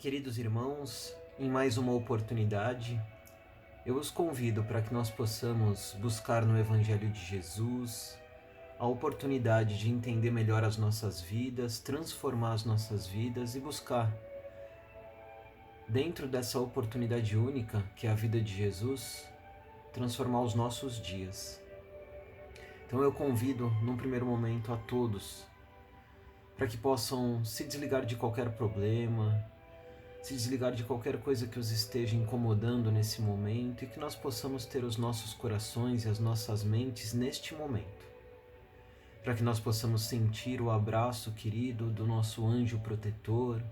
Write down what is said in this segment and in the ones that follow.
Queridos irmãos, em mais uma oportunidade, eu os convido para que nós possamos buscar no Evangelho de Jesus a oportunidade de entender melhor as nossas vidas, transformar as nossas vidas e buscar, dentro dessa oportunidade única que é a vida de Jesus, transformar os nossos dias. Então eu convido, num primeiro momento, a todos para que possam se desligar de qualquer problema, se desligar de qualquer coisa que os esteja incomodando nesse momento e que nós possamos ter os nossos corações e as nossas mentes neste momento, para que nós possamos sentir o abraço querido do nosso anjo protetor,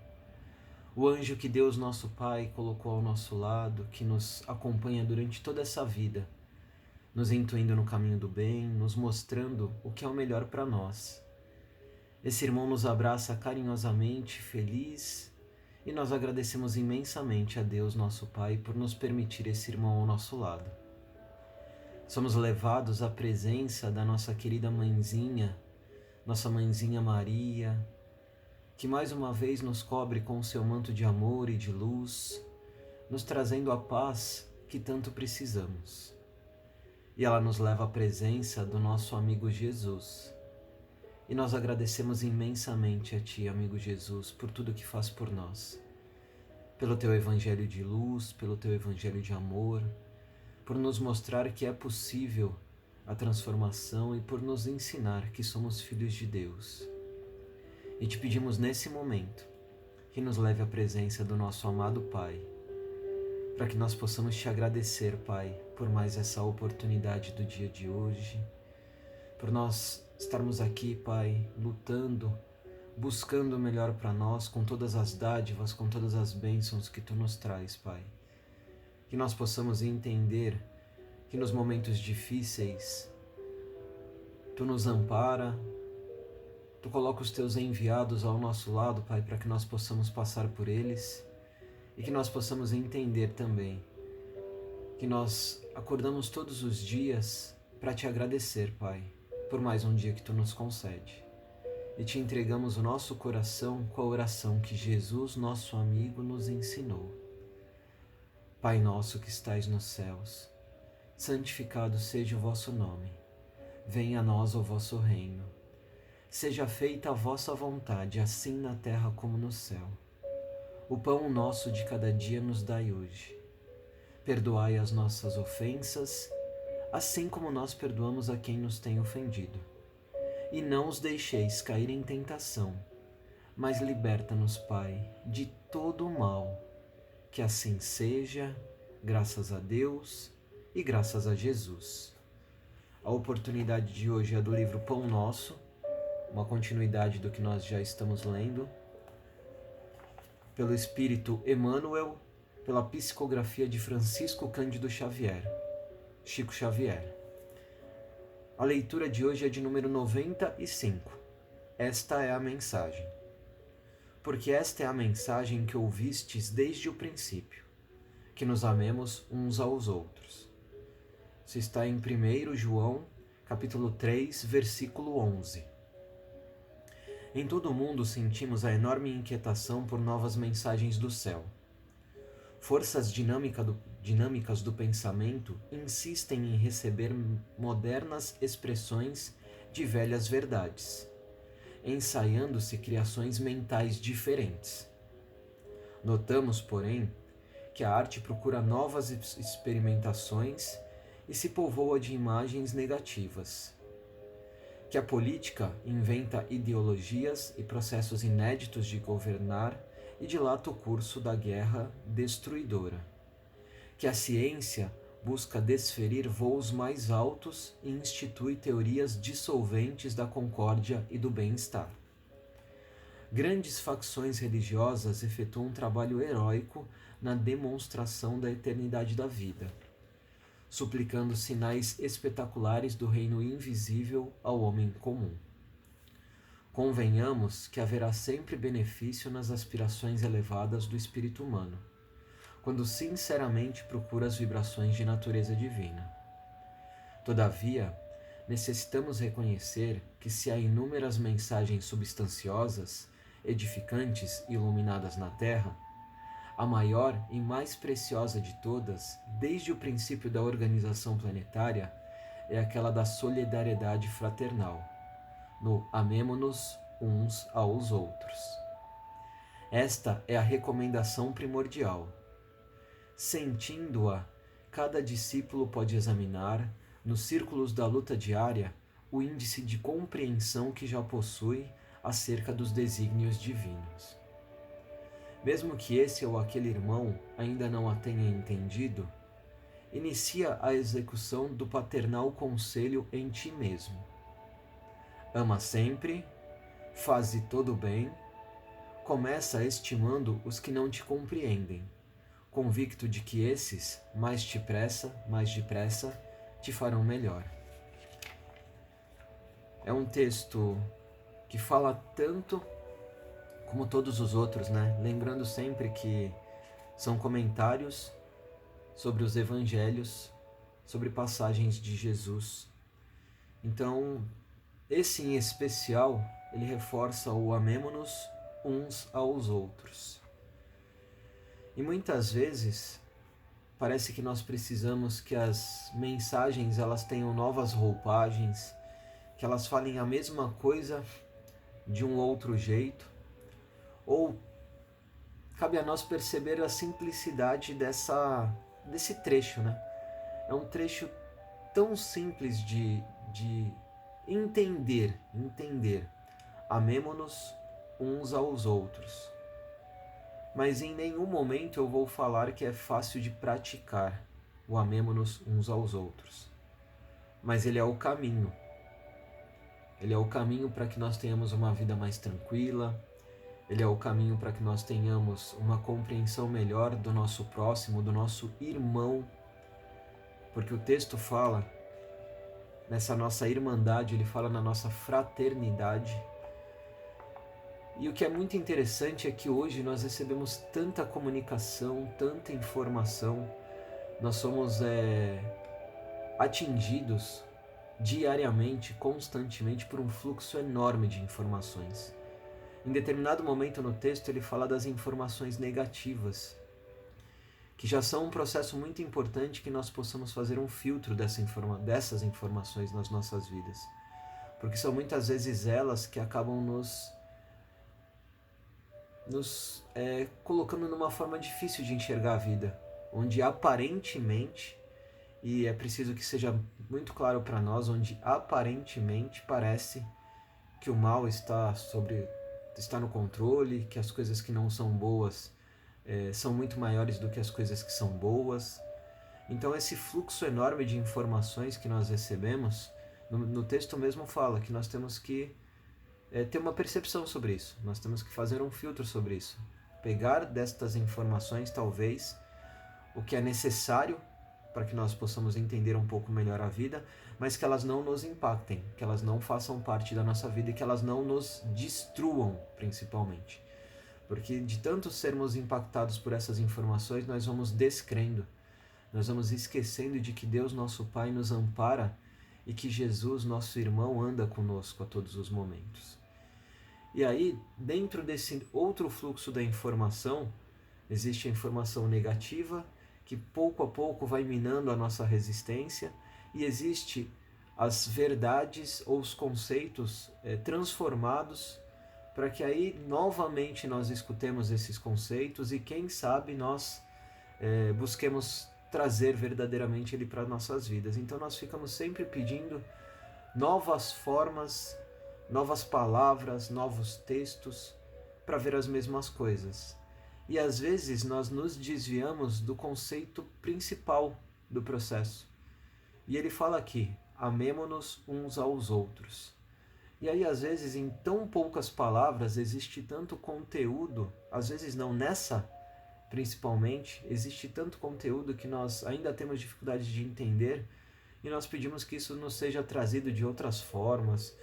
o anjo que Deus nosso Pai colocou ao nosso lado, que nos acompanha durante toda essa vida, nos intuindo no caminho do bem, nos mostrando o que é o melhor para nós. Esse irmão nos abraça carinhosamente, feliz, e nós agradecemos imensamente a Deus, nosso Pai, por nos permitir esse irmão ao nosso lado. Somos levados à presença da nossa querida mãezinha, nossa mãezinha Maria, que mais uma vez nos cobre com o seu manto de amor e de luz, nos trazendo a paz que tanto precisamos. E ela nos leva à presença do nosso amigo Jesus. E nós agradecemos imensamente a Ti, amigo Jesus, por tudo que faz por nós. Pelo Teu Evangelho de luz, pelo Teu Evangelho de amor, por nos mostrar que é possível a transformação e por nos ensinar que somos filhos de Deus. E Te pedimos nesse momento que nos leve à presença do nosso amado Pai, para que nós possamos Te agradecer, Pai, por mais essa oportunidade do dia de hoje, por nós estarmos aqui, Pai, lutando, buscando o melhor para nós, com todas as dádivas, com todas as bênçãos que Tu nos traz, Pai. Que nós possamos entender que nos momentos difíceis Tu nos ampara, Tu coloca os Teus enviados ao nosso lado, Pai, para que nós possamos passar por eles e que nós possamos entender também que nós acordamos todos os dias para Te agradecer, Pai, por mais um dia que Tu nos concede. E Te entregamos o nosso coração com a oração que Jesus, nosso amigo, nos ensinou. Pai nosso que estais nos céus, santificado seja o vosso nome. Venha a nós o vosso reino. Seja feita a vossa vontade, assim na terra como no céu. O pão nosso de cada dia nos dai hoje. Perdoai as nossas ofensas, assim como nós perdoamos a quem nos tem ofendido. E não os deixeis cair em tentação, mas liberta-nos, Pai, de todo o mal. Que assim seja, graças a Deus e graças a Jesus. A oportunidade de hoje é do livro Pão Nosso, uma continuidade do que nós já estamos lendo, pelo Espírito Emmanuel, pela psicografia de Francisco Cândido Xavier, Chico Xavier. A leitura de hoje é de número 95. Esta é a mensagem. Porque esta é a mensagem que ouvistes desde o princípio, que nos amemos uns aos outros. Isso está em 1 João, capítulo 3, versículo 11. Em todo o mundo sentimos a enorme inquietação por novas mensagens do céu. Forças dinâmicas do pensamento insistem em receber modernas expressões de velhas verdades, ensaiando-se criações mentais diferentes. Notamos, porém, que a arte procura novas experimentações e se povoa de imagens negativas, que a política inventa ideologias e processos inéditos de governar e dilata o curso da guerra destruidora, que a ciência busca desferir voos mais altos e institui teorias dissolventes da concórdia e do bem-estar. Grandes facções religiosas efetuam um trabalho heróico na demonstração da eternidade da vida, suplicando sinais espetaculares do reino invisível ao homem comum. Convenhamos que haverá sempre benefício nas aspirações elevadas do espírito humano, quando sinceramente procura as vibrações de natureza divina. Todavia, necessitamos reconhecer que se há inúmeras mensagens substanciosas, edificantes e iluminadas na Terra, A maior e mais preciosa de todas, desde o princípio da organização planetária, é aquela da solidariedade fraternal, no amemo-nos uns aos outros. Esta é a recomendação primordial. Sentindo-a, cada discípulo pode examinar, nos círculos da luta diária, o índice de compreensão que já possui acerca dos desígnios divinos. Mesmo que esse ou aquele irmão ainda não a tenha entendido, inicia a execução do paternal conselho em ti mesmo. Ama sempre, faze todo o bem, começa estimando os que não te compreendem, convicto de que esses, mais depressa, te farão melhor. É um texto que fala tanto como todos os outros, né? Lembrando sempre que são comentários sobre os evangelhos, sobre passagens de Jesus. Então, esse em especial, ele reforça o amemo-nos uns aos outros. E muitas vezes parece que nós precisamos que as mensagens elas tenham novas roupagens, que elas falem a mesma coisa de um outro jeito, ou cabe a nós perceber a simplicidade desse trecho, né? É um trecho tão simples de entender. Amemo-nos uns aos outros. Mas em nenhum momento eu vou falar que é fácil de praticar o amemo-nos uns aos outros. Mas ele é o caminho. Ele é o caminho para que nós tenhamos uma vida mais tranquila. Ele é o caminho para que nós tenhamos uma compreensão melhor do nosso próximo, do nosso irmão. Porque o texto fala nessa nossa irmandade, ele fala na nossa fraternidade. E o que é muito interessante é que hoje nós recebemos tanta comunicação, tanta informação, nós somos atingidos diariamente, constantemente, por um fluxo enorme de informações. Em determinado momento no texto ele fala das informações negativas, que já são um processo muito importante que nós possamos fazer um filtro dessas informações nas nossas vidas. Porque são muitas vezes elas que acabam nos colocando numa forma difícil de enxergar a vida, onde aparentemente, e é preciso que seja muito claro para nós, onde aparentemente parece que o mal está no controle, que as coisas que não são boas são muito maiores do que as coisas que são boas. Então esse fluxo enorme de informações que nós recebemos, no texto mesmo fala que nós temos que ter uma percepção sobre isso, nós temos que fazer um filtro sobre isso, pegar destas informações talvez o que é necessário para que nós possamos entender um pouco melhor a vida, mas que elas não nos impactem, que elas não façam parte da nossa vida e que elas não nos destruam, principalmente. Porque de tanto sermos impactados por essas informações, nós vamos descrendo, nós vamos esquecendo de que Deus, nosso Pai, nos ampara e que Jesus, nosso irmão, anda conosco a todos os momentos. E aí, dentro desse outro fluxo da informação, existe a informação negativa, que pouco a pouco vai minando a nossa resistência, e existe as verdades ou os conceitos transformados, para que aí novamente nós escutemos esses conceitos e quem sabe nós busquemos trazer verdadeiramente ele para nossas vidas. Então nós ficamos sempre pedindo novas formas, novas palavras, novos textos para ver as mesmas coisas. E às vezes nós nos desviamos do conceito principal do processo. E ele fala aqui, amemo-nos uns aos outros. E aí às vezes em tão poucas palavras existe tanto conteúdo, às vezes não nessa principalmente, existe tanto conteúdo que nós ainda temos dificuldade de entender e nós pedimos que isso nos seja trazido de outras formas,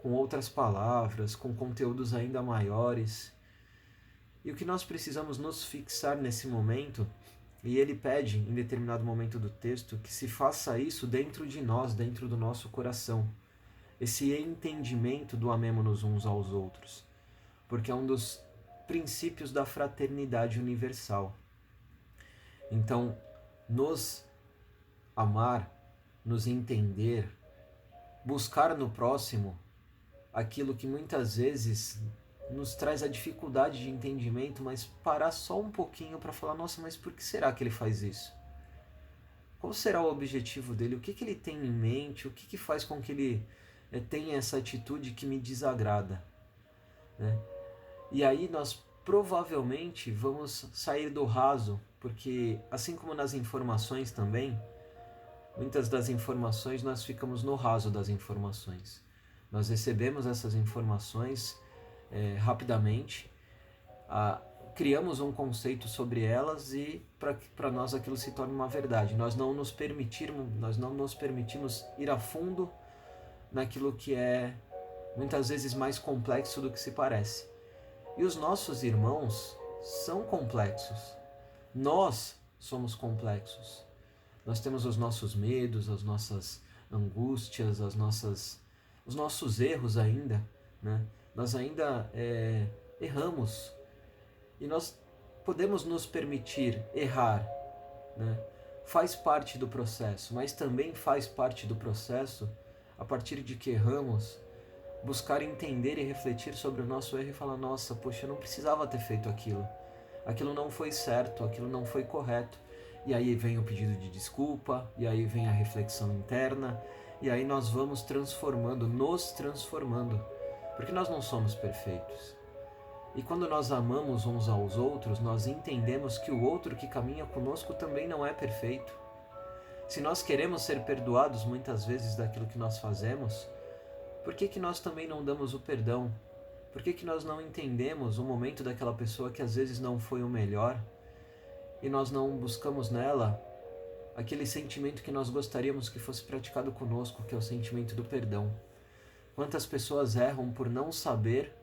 com outras palavras, com conteúdos ainda maiores. E o que nós precisamos nos fixar nesse momento, e ele pede em determinado momento do texto que se faça isso dentro de nós, dentro do nosso coração. Esse entendimento do amemo-nos uns aos outros. Porque é um dos princípios da fraternidade universal. Então, nos amar, nos entender, buscar no próximo aquilo que muitas vezes nos traz a dificuldade de entendimento, mas parar só um pouquinho para falar, nossa, mas por que será que ele faz isso? Qual será o objetivo dele? O que ele tem em mente? O que faz com que ele tenha essa atitude que me desagrada? Né? E aí nós provavelmente vamos sair do raso, porque assim como nas informações também, muitas das informações nós ficamos no raso das informações. Nós recebemos essas informações rapidamente, criamos um conceito sobre elas e para nós aquilo se torna uma verdade. Nós não nos permitimos ir a fundo naquilo que é muitas vezes mais complexo do que se parece. E os nossos irmãos são complexos. Nós somos complexos. Nós temos os nossos medos, as nossas angústias, os nossos erros ainda, né? Nós ainda erramos. E nós podemos nos permitir errar, né? Faz parte do processo, mas também faz parte do processo, a partir de que erramos, buscar entender e refletir sobre o nosso erro e falar, nossa, poxa, eu não precisava ter feito aquilo. Aquilo não foi certo, aquilo não foi correto. E aí vem o pedido de desculpa, e aí vem a reflexão interna, e aí nós vamos nos transformando, porque nós não somos perfeitos. E quando nós amamos uns aos outros, nós entendemos que o outro que caminha conosco também não é perfeito. Se nós queremos ser perdoados muitas vezes daquilo que nós fazemos, por que nós também não damos o perdão? Por que nós não entendemos o momento daquela pessoa que às vezes não foi o melhor e nós não buscamos nela aquele sentimento que nós gostaríamos que fosse praticado conosco, que é o sentimento do perdão? Quantas pessoas erram por não saber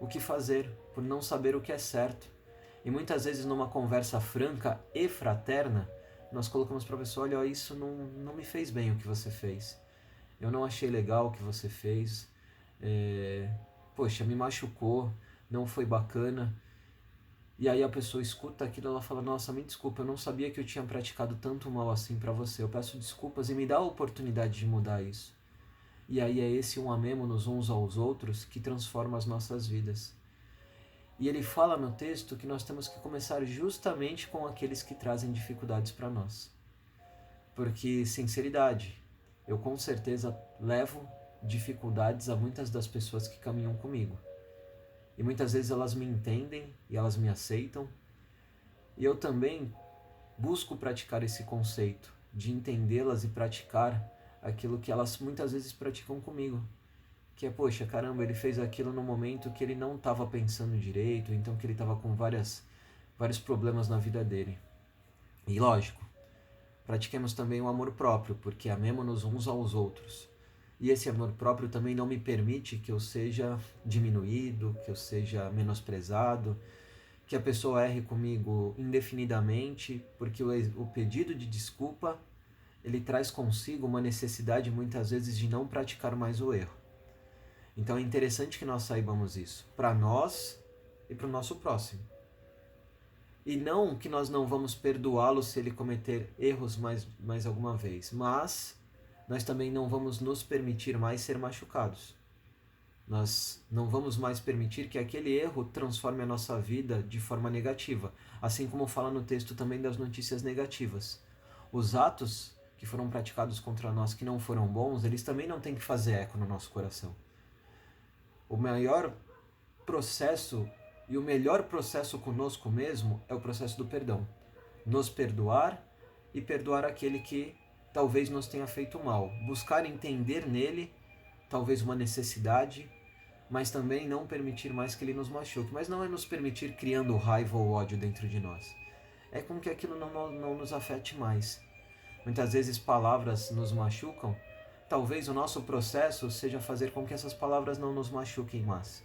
o que fazer, por não saber o que é certo? E muitas vezes numa conversa franca e fraterna, nós colocamos para a pessoa, olha, isso não me fez bem o que você fez. Eu não achei legal o que você fez. Poxa, me machucou, não foi bacana. E aí a pessoa escuta aquilo e ela fala, nossa, me desculpa, eu não sabia que eu tinha praticado tanto mal assim para você. Eu peço desculpas e me dá a oportunidade de mudar isso. E aí é esse amemo-nos uns aos outros que transforma as nossas vidas. E ele fala no texto que nós temos que começar justamente com aqueles que trazem dificuldades para nós. Porque, sinceridade, eu com certeza levo dificuldades a muitas das pessoas que caminham comigo. E muitas vezes elas me entendem e elas me aceitam. E eu também busco praticar esse conceito de entendê-las e praticar aquilo que elas muitas vezes praticam comigo. Que é, poxa, caramba, ele fez aquilo no momento que ele não estava pensando direito, então que ele estava com vários problemas na vida dele. E lógico, pratiquemos também o amor próprio, porque amemo-nos uns aos outros. E esse amor próprio também não me permite que eu seja diminuído, que eu seja menosprezado, que a pessoa erre comigo indefinidamente, porque o pedido de desculpa, ele traz consigo uma necessidade muitas vezes de não praticar mais o erro. Então é interessante que nós saibamos isso, para nós e para o nosso próximo. E não que nós não vamos perdoá-lo se ele cometer erros mais alguma vez, mas nós também não vamos nos permitir mais ser machucados. Nós não vamos mais permitir que aquele erro transforme a nossa vida de forma negativa, assim como fala no texto também das notícias negativas. Os atos que foram praticados contra nós que não foram bons, eles também não têm que fazer eco no nosso coração. O maior processo e o melhor processo conosco mesmo é o processo do perdão. Nos perdoar e perdoar aquele que talvez nos tenha feito mal. Buscar entender nele talvez uma necessidade, mas também não permitir mais que ele nos machuque. Mas não é nos permitir criando raiva ou ódio dentro de nós. É com que aquilo não nos afete mais. Muitas vezes palavras nos machucam. Talvez o nosso processo seja fazer com que essas palavras não nos machuquem mais.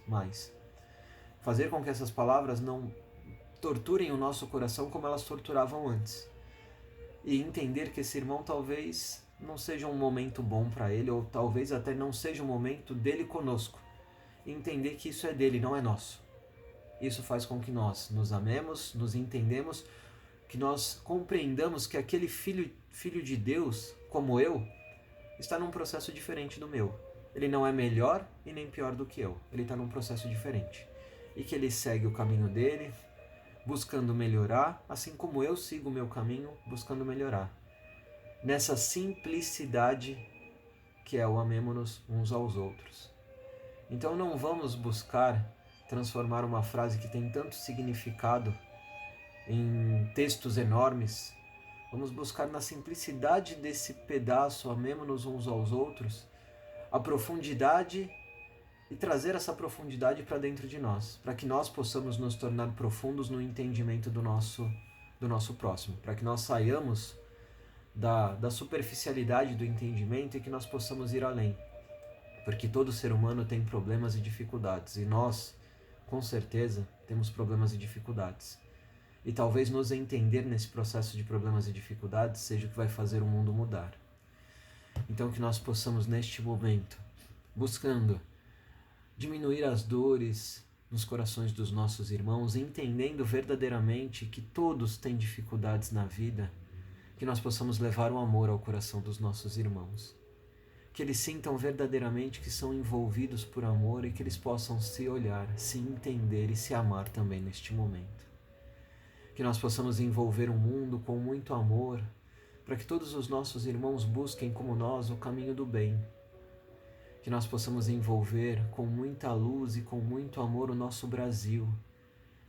Fazer com que essas palavras não torturem o nosso coração como elas torturavam antes. E entender que esse irmão talvez não seja um momento bom para ele, ou talvez até não seja um momento dele conosco. E entender que isso é dele, não é nosso. Isso faz com que nós nos amemos, nos entendemos, que nós compreendamos que aquele filho de Deus, como eu, está num processo diferente do meu. Ele não é melhor e nem pior do que eu. Ele está num processo diferente. E que ele segue o caminho dele, buscando melhorar, assim como eu sigo o meu caminho, buscando melhorar. Nessa simplicidade que é o amemo-nos uns aos outros. Então não vamos buscar transformar uma frase que tem tanto significado em textos enormes. Vamos buscar na simplicidade desse pedaço, amemo-nos uns aos outros, a profundidade e trazer essa profundidade para dentro de nós, para que nós possamos nos tornar profundos no entendimento do nosso próximo, para que nós saiamos da superficialidade do entendimento e que nós possamos ir além. Porque todo ser humano tem problemas e dificuldades, e nós, com certeza, temos problemas e dificuldades. E talvez nos entender nesse processo de problemas e dificuldades seja o que vai fazer o mundo mudar. Então que nós possamos, neste momento, buscando diminuir as dores nos corações dos nossos irmãos, entendendo verdadeiramente que todos têm dificuldades na vida, que nós possamos levar o amor ao coração dos nossos irmãos. Que eles sintam verdadeiramente que são envolvidos por amor e que eles possam se olhar, se entender e se amar também neste momento. Que nós possamos envolver o mundo com muito amor, para que todos os nossos irmãos busquem como nós o caminho do bem. Que nós possamos envolver com muita luz e com muito amor o nosso Brasil,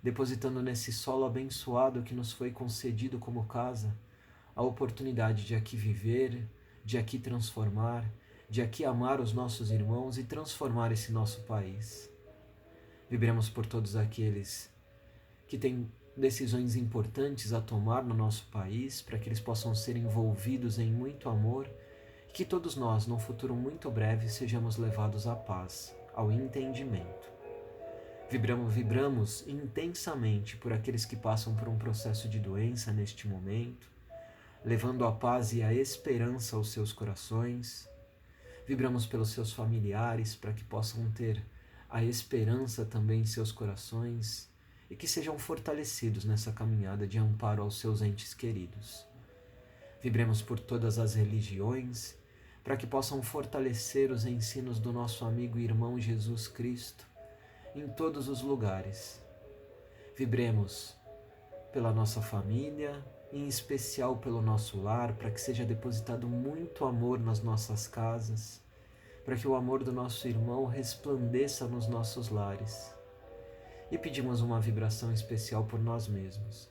depositando nesse solo abençoado que nos foi concedido como casa, a oportunidade de aqui viver, de aqui transformar, de aqui amar os nossos irmãos e transformar esse nosso país. Vibremos por todos aqueles que têm decisões importantes a tomar no nosso país, para que eles possam ser envolvidos em muito amor e que todos nós, num futuro muito breve, sejamos levados à paz, ao entendimento. Vibramos intensamente por aqueles que passam por um processo de doença neste momento, levando a paz e a esperança aos seus corações. Vibramos pelos seus familiares, para que possam ter a esperança também em seus corações e que sejam fortalecidos nessa caminhada de amparo aos seus entes queridos. Vibremos por todas as religiões, para que possam fortalecer os ensinos do nosso amigo e irmão Jesus Cristo em todos os lugares. Vibremos pela nossa família, em especial pelo nosso lar, para que seja depositado muito amor nas nossas casas, para que o amor do nosso irmão resplandeça nos nossos lares. E pedimos uma vibração especial por nós mesmos,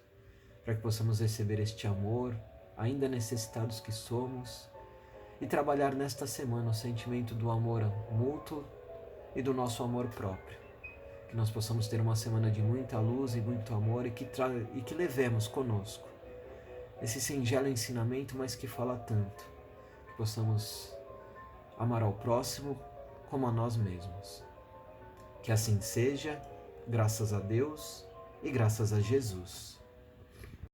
para que possamos receber este amor, ainda necessitados que somos, e trabalhar nesta semana o sentimento do amor mútuo e do nosso amor próprio. Que nós possamos ter uma semana de muita luz e muito amor e que levemos conosco esse singelo ensinamento, mas que fala tanto. Que possamos amar ao próximo como a nós mesmos. Que assim seja, graças a Deus e graças a Jesus.